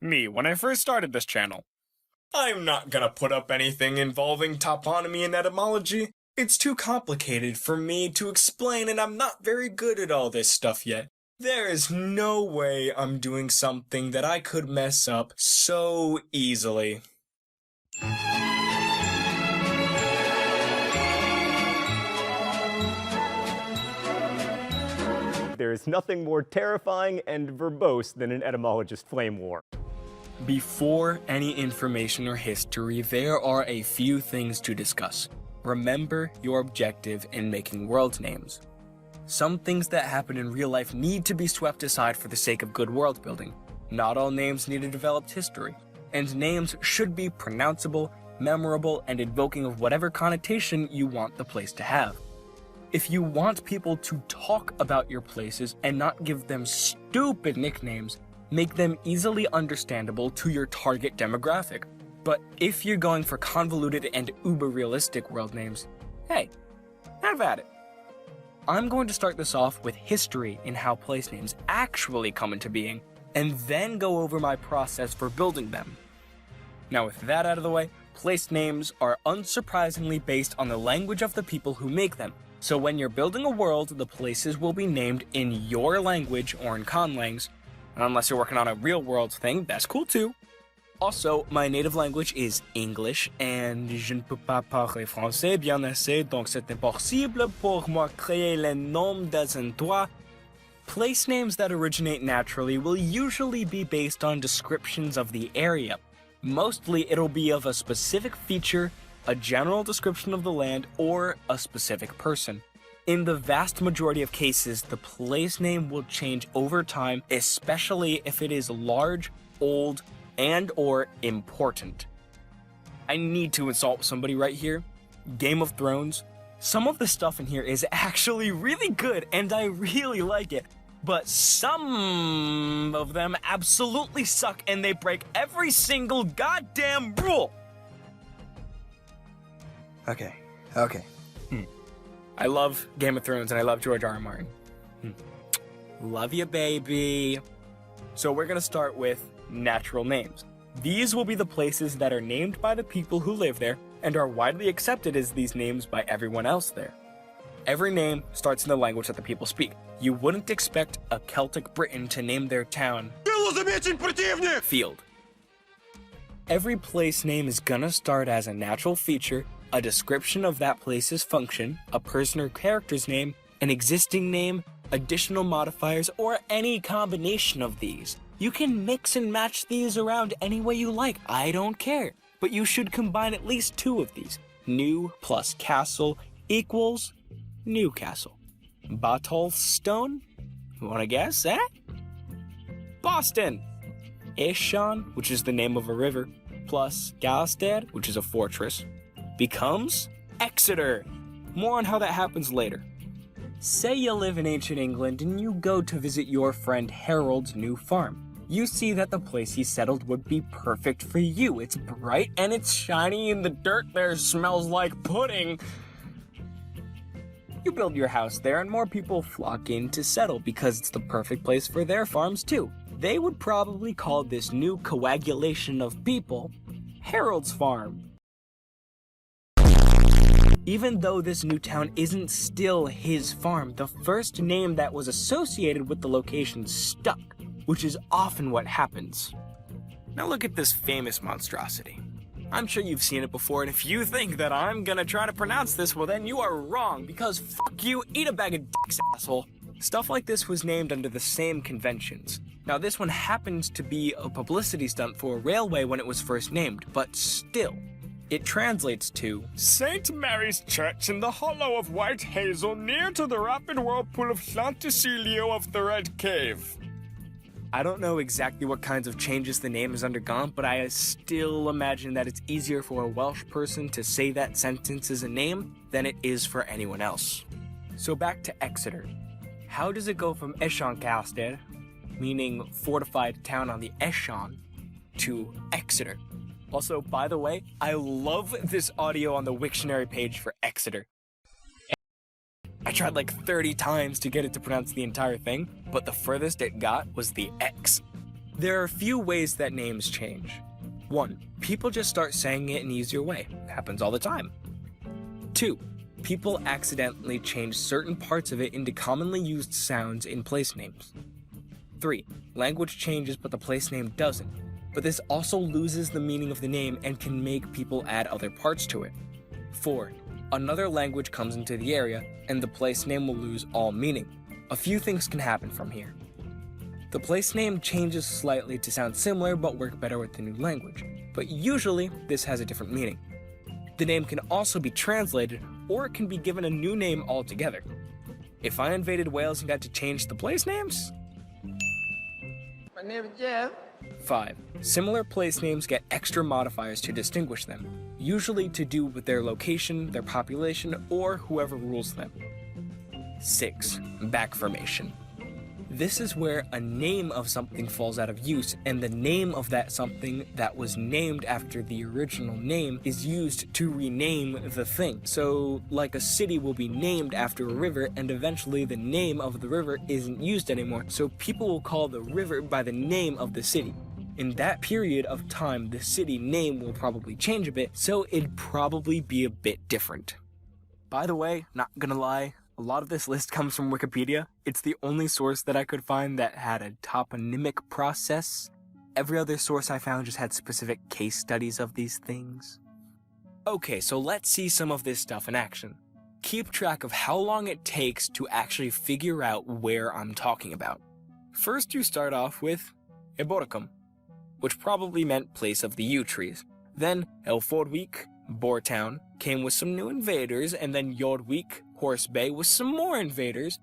Me, when I first started this channel. I'm not gonna put up anything involving toponymy and etymology. It's too complicated for me to explain, and I'm not very good at all this stuff yet. There is no way I'm doing something that I could mess up so easily. There is nothing more terrifying and verbose than an etymologist flame war. Before any information or history, there are a few things to discuss. Remember your objective in making world names. Some things that happen in real life need to be swept aside for the sake of good world building. Not all names need a developed history, and names should be pronounceable, memorable, and invoking of whatever connotation you want the place to have. If you want people to talk about your places and not give them stupid nicknames, make them easily understandable to your target demographic. But if you're going for convoluted and uber-realistic world names, hey, have at it. I'm going to start this off with history in how place names actually come into being, and then go over my process for building them. Now with that out of the way, place names are unsurprisingly based on the language of the people who make them. So when you're building a world, the places will be named in your language or in conlangs. Unless you're working on a real world thing, that's cool too. Also, my native language is English, and je ne peux pas parler français bien assez, donc c'est impossible pour moi créer le nom des endroits. Place names that originate naturally will usually be based on descriptions of the area. Mostly it'll be of a specific feature, a general description of the land, or a specific person. In the vast majority of cases, the place name will change over time, especially if it is large, old, and/or important. I need to insult somebody right here. Game of Thrones. Some of the stuff in here is actually really good, and I really like it. But some of them absolutely suck, and they break every single goddamn rule. Okay. I love Game of Thrones, and I love George R. R. Martin. Love you, baby. So we're gonna start with natural names. These will be the places that are named by the people who live there, and are widely accepted as these names by everyone else there. Every name starts in the language that the people speak. You wouldn't expect a Celtic Briton to name their town Field. Every place name is gonna start as a natural feature, a description of that place's function, a person or character's name, an existing name, additional modifiers, or any combination of these. You can mix and match these around any way you like, I don't care. But you should combine at least two of these. New plus castle equals Newcastle. Botolph stone? Wanna guess, eh? Boston. Escan, which is the name of a river, plus Galstead, which is a fortress, becomes Exeter. More on how that happens later. Say you live in ancient England and you go to visit your friend Harold's new farm. You see that the place he settled would be perfect for you. It's bright and it's shiny and the dirt there smells like pudding. You build your house there and more people flock in to settle because it's the perfect place for their farms too. They would probably call this new coagulation of people Harold's Farm. Even though this new town isn't still his farm, the first name that was associated with the location stuck, which is often what happens. Now look at this famous monstrosity. I'm sure you've seen it before, and if you think that I'm gonna try to pronounce this, well then you are wrong, because fuck you, eat a bag of dicks, asshole. Stuff like this was named under the same conventions. Now this one happens to be a publicity stunt for a railway when it was first named, but still. It translates to St. Mary's Church in the hollow of White Hazel near to the rapid whirlpool of Santicilio of the Red Cave. I don't know exactly what kinds of changes the name has undergone, but I still imagine that it's easier for a Welsh person to say that sentence as a name than it is for anyone else. So back to Exeter. How does it go from Escan, meaning fortified town on the Escan, to Exeter? Also, by the way, I love this audio on the Wiktionary page for Exeter. I tried like 30 times to get it to pronounce the entire thing, but the furthest it got was the X. There are a few ways that names change. 1. People just start saying it an easier way. Happens all the time. 2. People accidentally change certain parts of it into commonly used sounds in place names. 3. Language changes but the place name doesn't, but this also loses the meaning of the name and can make people add other parts to it. 4. Another language comes into the area and the place name will lose all meaning. A few things can happen from here. The place name changes slightly to sound similar but work better with the new language, but usually this has a different meaning. The name can also be translated, or it can be given a new name altogether. If I invaded Wales and got to change the place names? My name is Jeff. 5. Similar place names get extra modifiers to distinguish them, usually to do with their location, their population, or whoever rules them. 6. Backformation. This is where a name of something falls out of use, and the name of that something that was named after the original name is used to rename the thing. So, like a city will be named after a river, and eventually the name of the river isn't used anymore, so people will call the river by the name of the city. In that period of time, the city name will probably change a bit, so it'd probably be a bit different. By the way, not gonna lie, a lot of this list comes from Wikipedia. It's the only source that I could find that had a toponymic process. Every other source I found just had specific case studies of these things. Okay, so let's see some of this stuff in action. Keep track of how long it takes to actually figure out where I'm talking about. First, you start off with Eboracum, which probably meant place of the yew trees. Then Elfordwijk, Boortown, came with some new invaders, and then Jordwijk, Horse Bay, with some more invaders.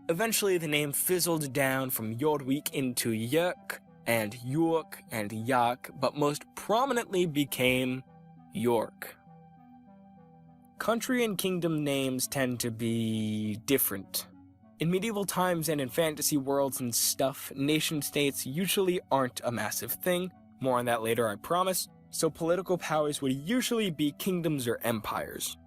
Eventually the name fizzled down from Jordwijk into Jurk, and York, and Jak, but most prominently became York. Country and kingdom names tend to be different. In medieval times and in fantasy worlds and stuff, nation-states usually aren't a massive thing. More on that later, I promise. So political powers would usually be kingdoms or empires.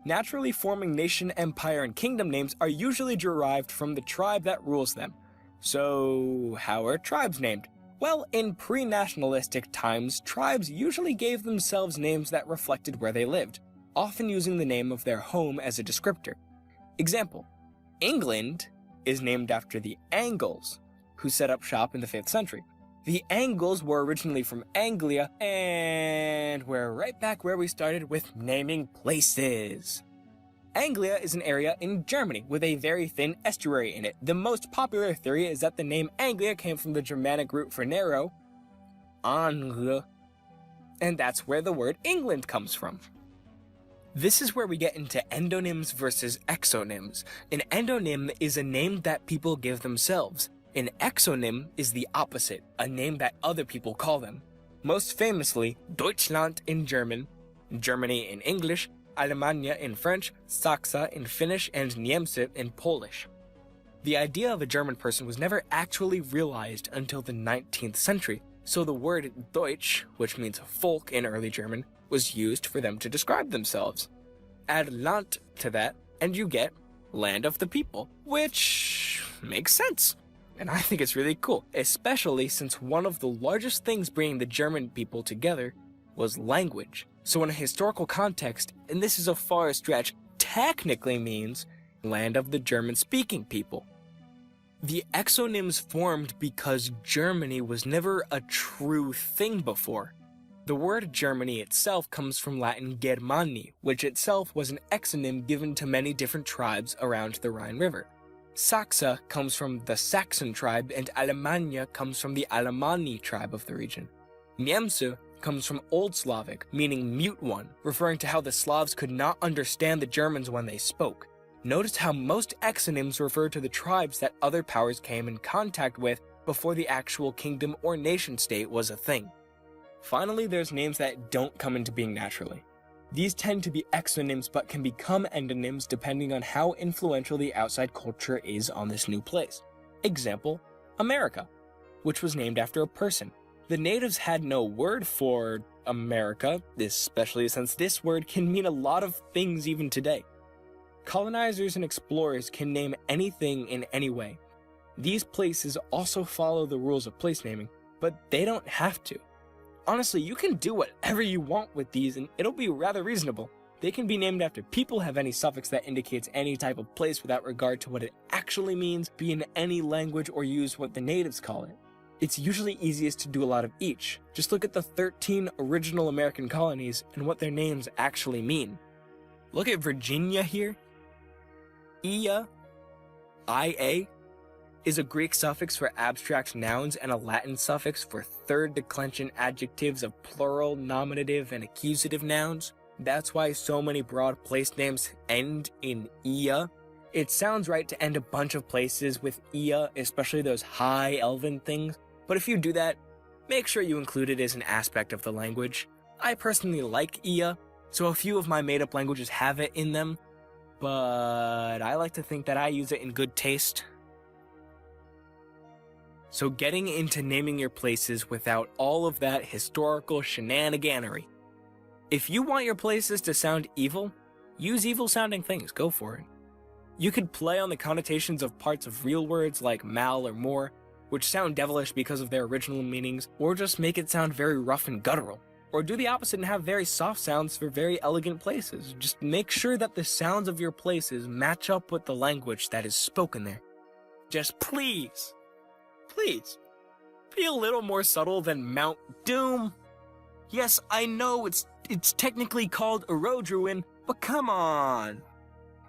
Naturally forming nation, empire, and kingdom names are usually derived from the tribe that rules them. So, how are tribes named? Well, in pre-nationalistic times, tribes usually gave themselves names that reflected where they lived, often using the name of their home as a descriptor. Example: England is named after the Angles, who set up shop in the 5th century. The Angles were originally from Anglia, and we're right back where we started with naming places. Anglia is an area in Germany with a very thin estuary in it. The most popular theory is that the name Anglia came from the Germanic root for narrow, Angh, and that's where the word England comes from. This is where we get into endonyms versus exonyms. An endonym is a name that people give themselves. An exonym is the opposite, a name that other people call them. Most famously, Deutschland in German, Germany in English, Alemannia in French, Saksa in Finnish, and Niemcy in Polish. The idea of a German person was never actually realized until the 19th century, so the word Deutsch, which means folk in early German, was used for them to describe themselves. Add Land to that, and you get land of the people, which makes sense. And I think it's really cool, especially since one of the largest things bringing the German people together was language. So in a historical context, and this is a far stretch, technically means land of the German-speaking people. The exonyms formed because Germany was never a true thing before. The word Germany itself comes from Latin Germani, which itself was an exonym given to many different tribes around the Rhine River. Saksa comes from the Saxon tribe, and Alemannia comes from the Alemanni tribe of the region. Niemcy comes from Old Slavic, meaning mute one, referring to how the Slavs could not understand the Germans when they spoke. Notice how most exonyms refer to the tribes that other powers came in contact with before the actual kingdom or nation-state was a thing. Finally, there's names that don't come into being naturally. These tend to be exonyms but can become endonyms depending on how influential the outside culture is on this new place. Example, America, which was named after a person. The natives had no word for America, especially since this word can mean a lot of things even today. Colonizers and explorers can name anything in any way. These places also follow the rules of place naming. but they don't have to. Honestly, you can do whatever you want with these and it'll be rather reasonable. They can be named after people, have any suffix that indicates any type of place without regard to what it actually means, be in any language, or use what the natives call it. It's usually easiest to do a lot of each. Just look at the 13 original American colonies and what their names actually mean. Look at Virginia here. Ia, ia, is a Greek suffix for abstract nouns and a Latin suffix for third declension adjectives of plural, nominative, and accusative nouns. That's why so many broad place names end in ia. It sounds right to end a bunch of places with ia, especially those high elven things, but if you do that, make sure you include it as an aspect of the language. I personally like ia, so a few of my made-up languages have it in them, but I like to think that I use it in good taste. So getting into naming your places without all of that historical shenaniganery. If you want your places to sound evil, use evil-sounding things, go for it. You could play on the connotations of parts of real words like mal or more, which sound devilish because of their original meanings, or just make it sound very rough and guttural. Or do the opposite and have very soft sounds for very elegant places. Just make sure that the sounds of your places match up with the language that is spoken there. Just please, be a little more subtle than Mount Doom. Yes, I know it's technically called Erodruin, but come on.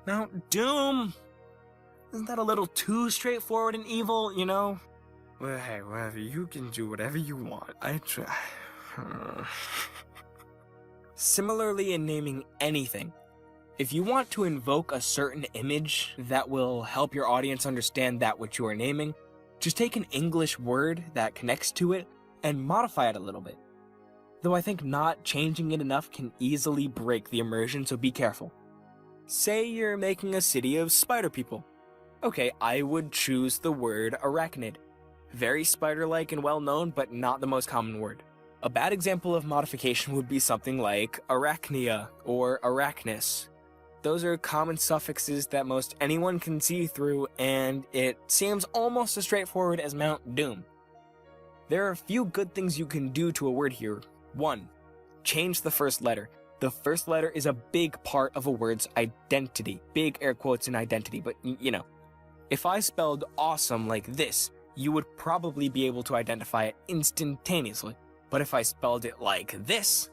Mount Doom? Isn't that a little too straightforward and evil, you know? Well, hey, whatever, you can do whatever you want. I try. Similarly in naming anything, if you want to invoke a certain image that will help your audience understand that which you are naming, just take an English word that connects to it and modify it a little bit. Though I think not changing it enough can easily break the immersion, so be careful. Say you're making a city of spider people. Okay, I would choose the word arachnid. Very spider-like and well-known, but not the most common word. A bad example of modification would be something like arachnia or arachnus. Those are common suffixes that most anyone can see through, and it seems almost as straightforward as Mount Doom. There are a few good things you can do to a word here. 1. Change the first letter. The first letter is a big part of a word's identity. Big air quotes in identity, but you know. If I spelled awesome like this, you would probably be able to identify it instantaneously. But if I spelled it like this,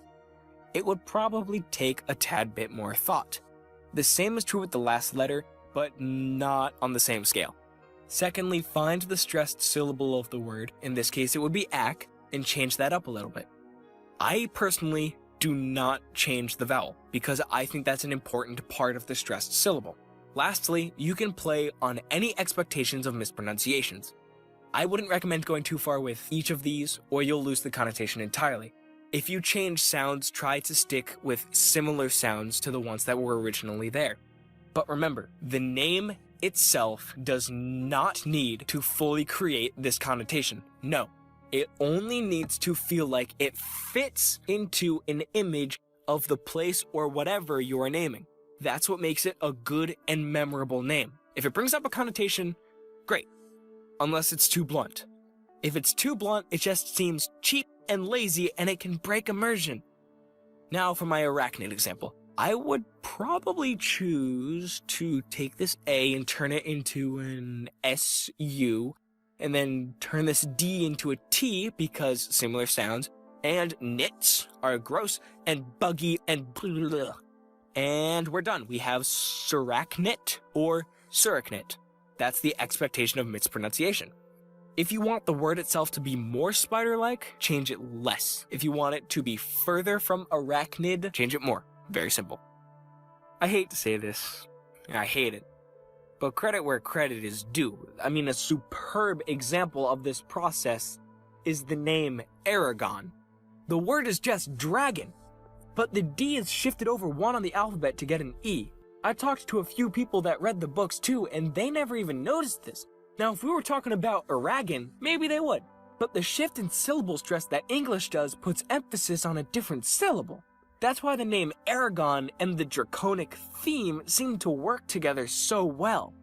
it would probably take a tad bit more thought. The same is true with the last letter, but not on the same scale. Secondly, find the stressed syllable of the word, in this case it would be ak, and change that up a little bit. I personally do not change the vowel, because I think that's an important part of the stressed syllable. Lastly, you can play on any expectations of mispronunciations. I wouldn't recommend going too far with each of these, or you'll lose the connotation entirely. If you change sounds, try to stick with similar sounds to the ones that were originally there. But remember, the name itself does not need to fully create this connotation. No. It only needs to feel like it fits into an image of the place or whatever you are naming. That's what makes it a good and memorable name. If it brings up a connotation, great. Unless it's too blunt. If it's too blunt, it just seems cheap and lazy and it can break immersion. Now for my arachnid example. I would probably choose to take this A and turn it into an SU, and then turn this D into a T because similar sounds, and nits are gross and buggy and blah. And we're done. We have surachnit or surachnit. That's the expectation of mispronunciation. If you want the word itself to be more spider-like, change it less. If you want it to be further from arachnid, change it more. Very simple. I hate to say this. I hate it. But credit where credit is due. I mean, a superb example of this process is the name Aragon. The word is just dragon, but the D is shifted over one on the alphabet to get an E. I talked to a few people that read the books too, and they never even noticed this. Now, if we were talking about Aragon, maybe they would. But the shift in syllable stress that English does puts emphasis on a different syllable. That's why the name Aragon and the draconic theme seem to work together so well.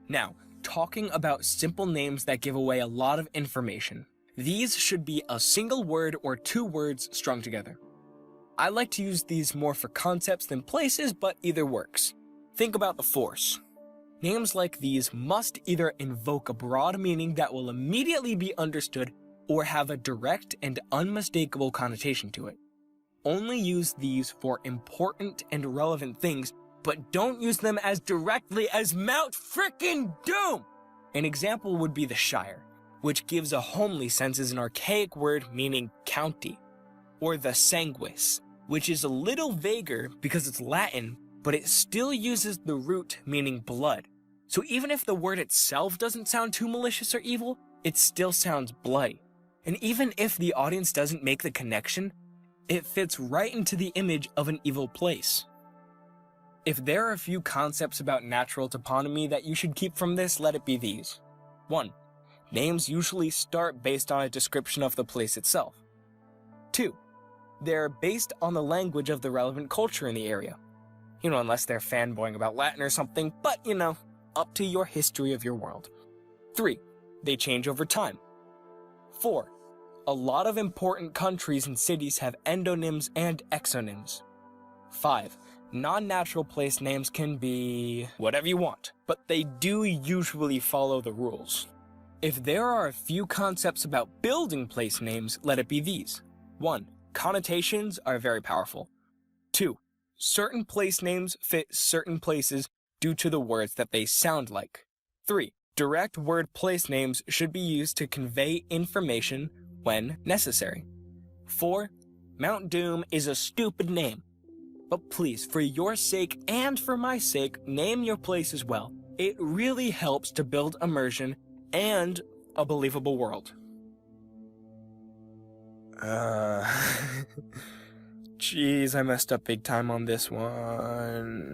Now, talking about simple names that give away a lot of information. These should be a single word or two words strung together. I like to use these more for concepts than places, but either works. Think about the Force. Names like these must either invoke a broad meaning that will immediately be understood or have a direct and unmistakable connotation to it. Only use these for important and relevant things, but don't use them as directly as Mount Frickin' Doom! An example would be the Shire, which gives a homely sense as an archaic word meaning county, or the Sanguis, which is a little vaguer because it's Latin, but it still uses the root meaning blood. So even if the word itself doesn't sound too malicious or evil, it still sounds bloody. And even if the audience doesn't make the connection, it fits right into the image of an evil place. If there are a few concepts about natural toponymy that you should keep from this, let it be these. 1. Names usually start based on a description of the place itself. 2. They're based on the language of the relevant culture in the area. Unless they're fanboying about Latin or something, but up to your history of your world. 3. They change over time. 4. A lot of important countries and cities have endonyms and exonyms. 5. Non-natural place names can be whatever you want, but they do usually follow the rules. If there are a few concepts about building place names, let it be these. 1. Connotations are very powerful. 2. Certain place names fit certain places due to the words that they sound like. 3. Direct word place names should be used to convey information when necessary. 4. Mount Doom is a stupid name. But please, for your sake and for my sake, name your places well. It really helps to build immersion and a believable world. Jeez, I messed up big time on this one.